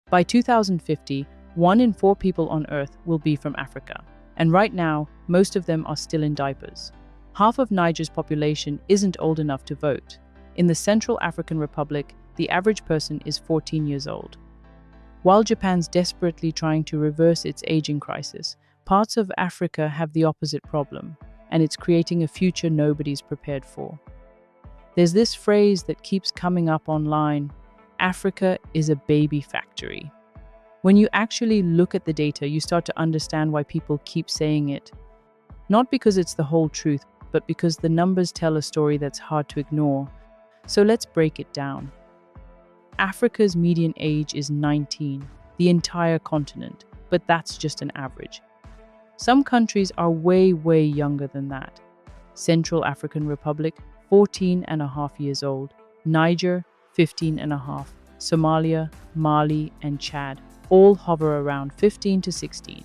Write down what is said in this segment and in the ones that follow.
By 2050, 1 in 4 people on Earth will be from Africa. And right now, most of them are still in diapers. Half of Niger's population isn't old enough to vote. In the Central African Republic, the average person is 14 years old. While Japan's desperately trying to reverse its aging crisis, parts of Africa have the opposite problem, and it's creating a future nobody's prepared for. There's this phrase that keeps coming up online: Africa is a baby factory. When you actually look at the data, you start to understand why people keep saying it. Not because it's the whole truth, but because the numbers tell a story that's hard to ignore. So let's break it down. Africa's median age is 19, the entire continent, but that's just an average. Some countries are way younger than that. Central African Republic, 14.5 years old. Niger, 15.5. Somalia, Mali, and Chad all hover around 15 to 16.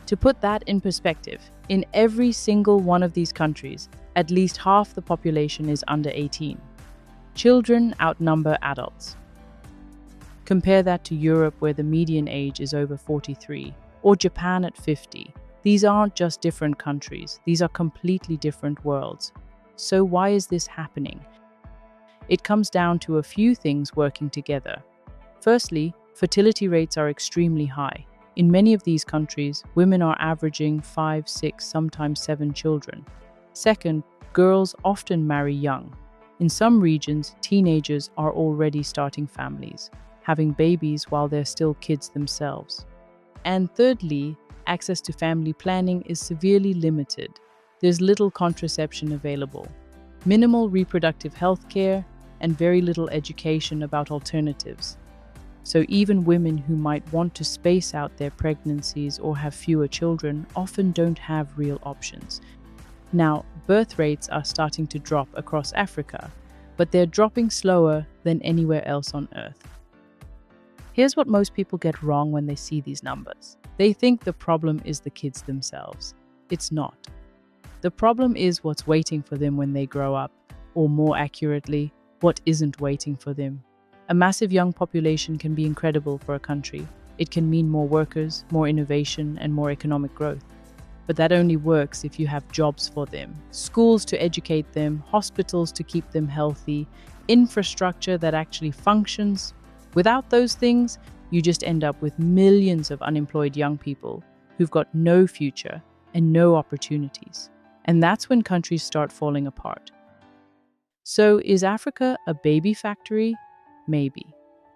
To put that in perspective, in every single one of these countries, at least half the population is under 18. Children outnumber adults. Compare that to Europe, where the median age is over 43, or Japan at 50. These aren't just different countries, these are completely different worlds. So why is this happening? It comes down to a few things working together. Firstly, fertility rates are extremely high. In many of these countries, women are averaging 5, 6, sometimes 7 children. Second, girls often marry young. In some regions, teenagers are already starting families, having babies while they're still kids themselves. And thirdly, access to family planning is severely limited. There's little contraception available, minimal reproductive health care, and very little education about alternatives. So even women who might want to space out their pregnancies or have fewer children often don't have real options. Now, birth rates are starting to drop across Africa, but they're dropping slower than anywhere else on Earth. Here's what most people get wrong when they see these numbers. They think the problem is the kids themselves. It's not. The problem is what's waiting for them when they grow up, or more accurately, what isn't waiting for them. A massive young population can be incredible for a country. It can mean more workers, more innovation, and more economic growth. But that only works if you have jobs for them, schools to educate them, hospitals to keep them healthy, infrastructure that actually functions. Without those things, you just end up with millions of unemployed young people who've got no future and no opportunities. And that's when countries start falling apart. So is Africa a baby factory? Maybe.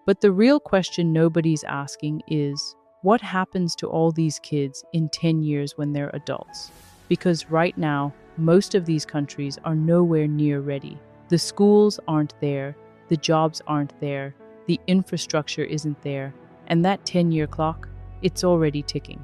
But the real question nobody's asking is, what happens to all these kids in 10 years when they're adults? Because right now, most of these countries are nowhere near ready. The schools aren't there, the jobs aren't there, the infrastructure isn't there, and that 10-year clock, it's already ticking.